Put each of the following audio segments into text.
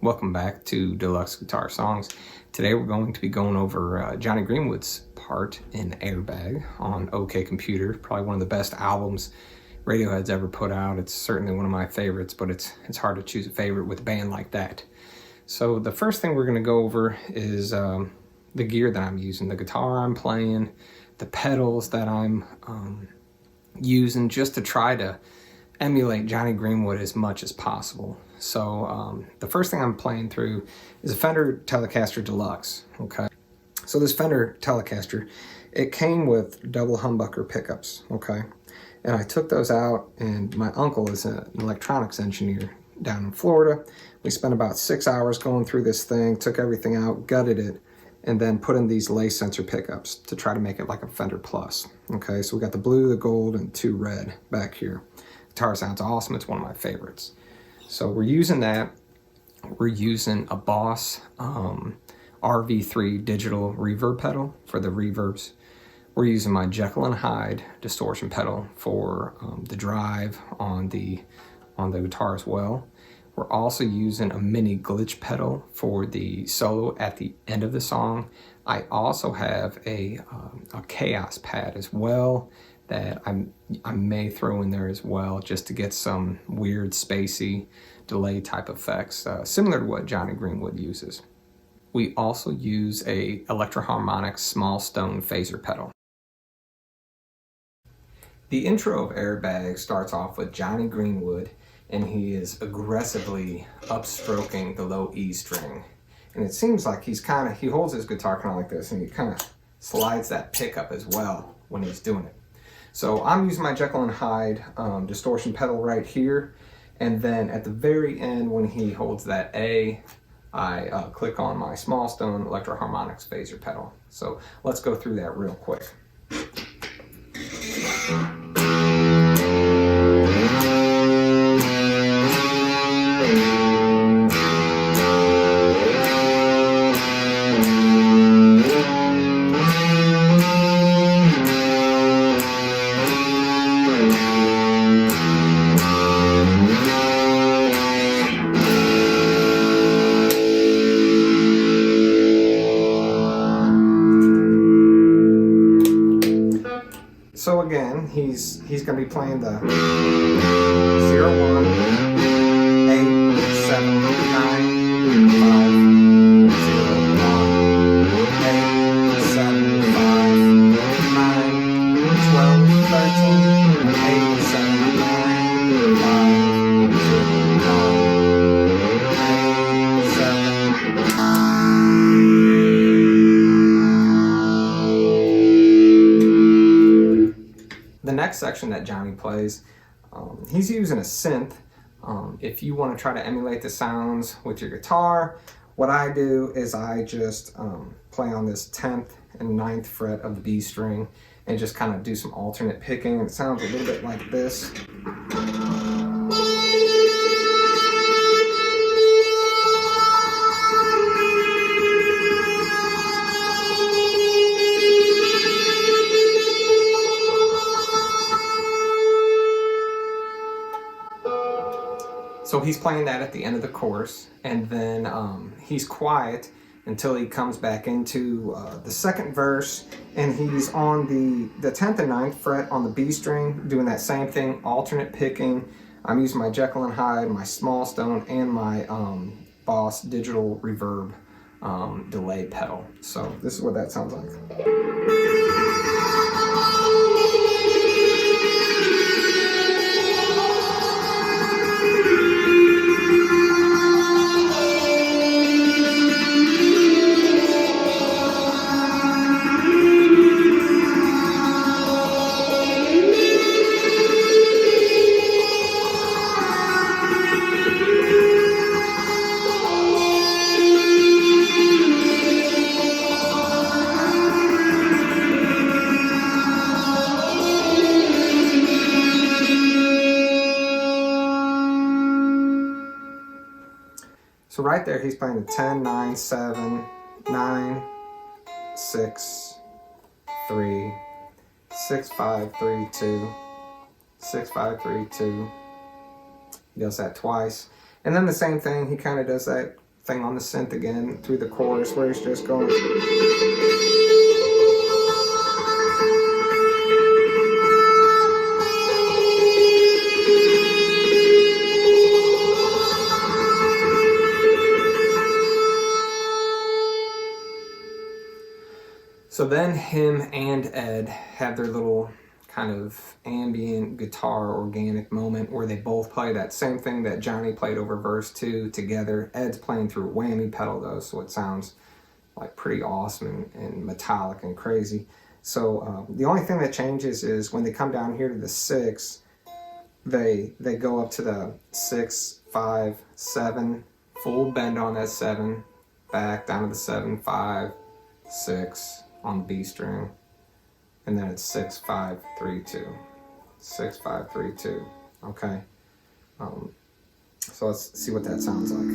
Welcome back to Deluxe Guitar Songs. Today we're going to be going over Jonny Greenwood's part in Airbag on OK Computer. Probably one of the best albums Radiohead's ever put out. It's certainly one of my favorites, but it's hard to choose a favorite with a band like that. So the first thing we're going to go over is the gear that I'm using, the guitar I'm playing, the pedals that I'm using, just to try to emulate Jonny Greenwood as much as possible. So the first thing I'm playing through is a Fender Telecaster Deluxe, okay? So this Fender Telecaster, it came with double humbucker pickups, okay? And I took those out, and my uncle is an electronics engineer down in Florida. We spent about 6 hours going through this thing, took everything out, gutted it, and then put in these lay sensor pickups to try to make it like a Fender Plus, okay? So we got the blue, the gold, and 2 red back here. Guitar sounds awesome. It's one of my favorites. So we're using that. We're using a Boss RV3 digital reverb pedal for the reverbs. We're using my Jekyll and Hyde distortion pedal for the drive on the guitar as well. We're also using a mini glitch pedal for the solo at the end of the song. I also have a chaos pad as well that I may throw in there as well, just to get some weird spacey delay type effects, similar to what Jonny Greenwood uses. We also use a Electro-Harmonix small stone phaser pedal. The intro of Airbag starts off with Jonny Greenwood, and he is aggressively upstroking the low E string. And it seems like he holds his guitar kind of like this, and he kind of slides that pickup as well when he's doing it. So I'm using my Jekyll and Hyde distortion pedal right here, and then at the very end when he holds that A, I click on my small stone Electro-Harmonix phaser pedal. So let's go through that real quick. So again, he's going to be playing the 0, 1, 8, 7, 9, 5, 0, 1, 8, 7, 5, 9, 12, 13, 8, 7, 9, 5, 0, 1, 8, 7. The next section that Jonny plays, he's using a synth. If you want to try to emulate the sounds with your guitar, what I do is I just play on this 10th and 9th fret of the B string and just kind of do some alternate picking. It sounds a little bit like this. So he's playing that at the end of the chorus, and then he's quiet until he comes back into the second verse, and he's on the 10th and 9th fret on the B string, doing that same thing, alternate picking. I'm using my Jekyll and Hyde, my small stone, and my Boss digital reverb delay pedal. So this is what that sounds like. So right there, he's playing the 10, 9, 7, 9, 6, 3, 6, 5, 3, 2, 6, 5, 3, 2. He does that twice. And then the same thing, he kind of does that thing on the synth again through the chorus where he's just going. So then him and Ed have their little kind of ambient guitar organic moment where they both play that same thing that Jonny played over verse 2 together. Ed's playing through a whammy pedal though, so it sounds like pretty awesome and metallic and crazy. So the only thing that changes is when they come down here to the 6, they go up to the 6, 5, 7, full bend on that 7, back down to the 7, 5, 6 on the B string, and then it's 6, 5, 3, 2, 6, 5, 3, 2. Okay, so let's see what that sounds like.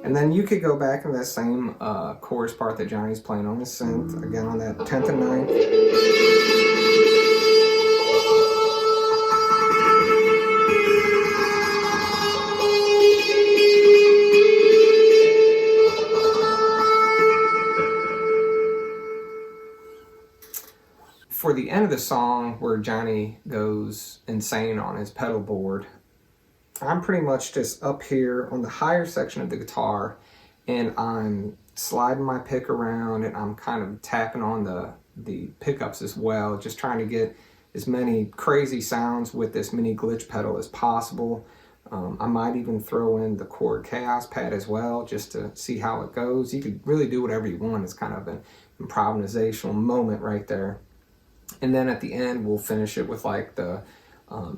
And then you could go back in that same chorus part that Jonny's playing on the synth, again on that 10th and 9th. For the end of the song where Jonny goes insane on his pedal board, I'm pretty much just up here on the higher section of the guitar, and I'm sliding my pick around and I'm kind of tapping on the pickups as well, just trying to get as many crazy sounds with this mini glitch pedal as possible. I might even throw in the chord chaos pad as well, just to see how it goes. You could really do whatever you want. It's kind of an improvisational moment right there. And then at the end, we'll finish it with like the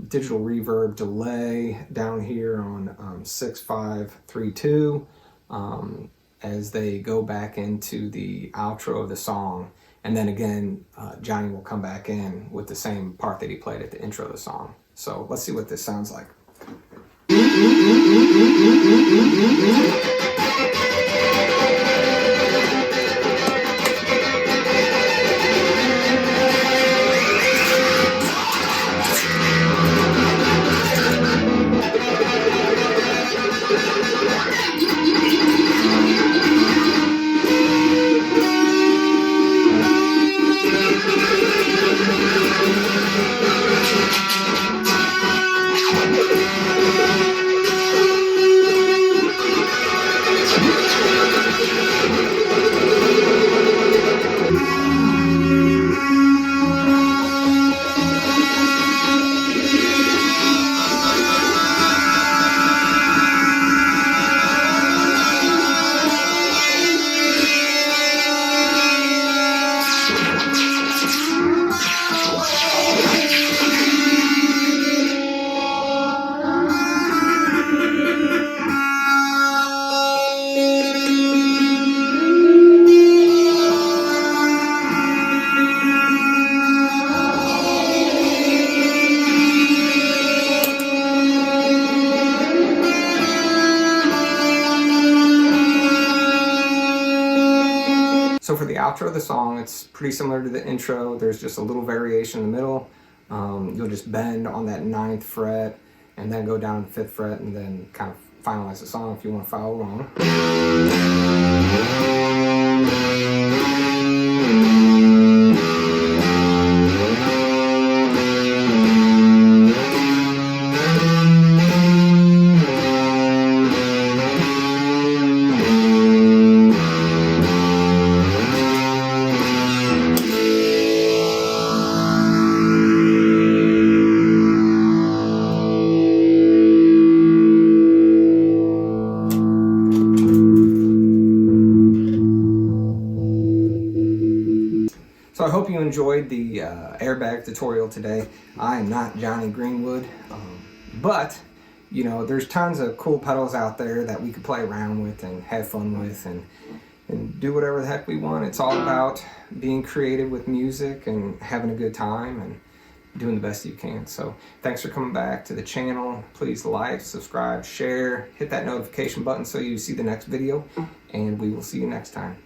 digital reverb delay down here on 6, 5, 3, 2 as they go back into the outro of the song. And then again, Jonny will come back in with the same part that he played at the intro of the song. So let's see what this sounds like. So for the outro of the song, it's pretty similar to the intro. There's just a little variation in the middle. You'll just bend on that 9th fret and then go down to the 5th fret and then kind of finalize the song if you want to follow along. So I hope you enjoyed the airbag tutorial today. I am not Jonny Greenwood, but you know, there's tons of cool pedals out there that we could play around with and have fun with and do whatever the heck we want. It's all about being creative with music and having a good time and doing the best you can. So thanks for coming back to the channel. Please like, subscribe, share, hit that notification button so you see the next video, and we will see you next time.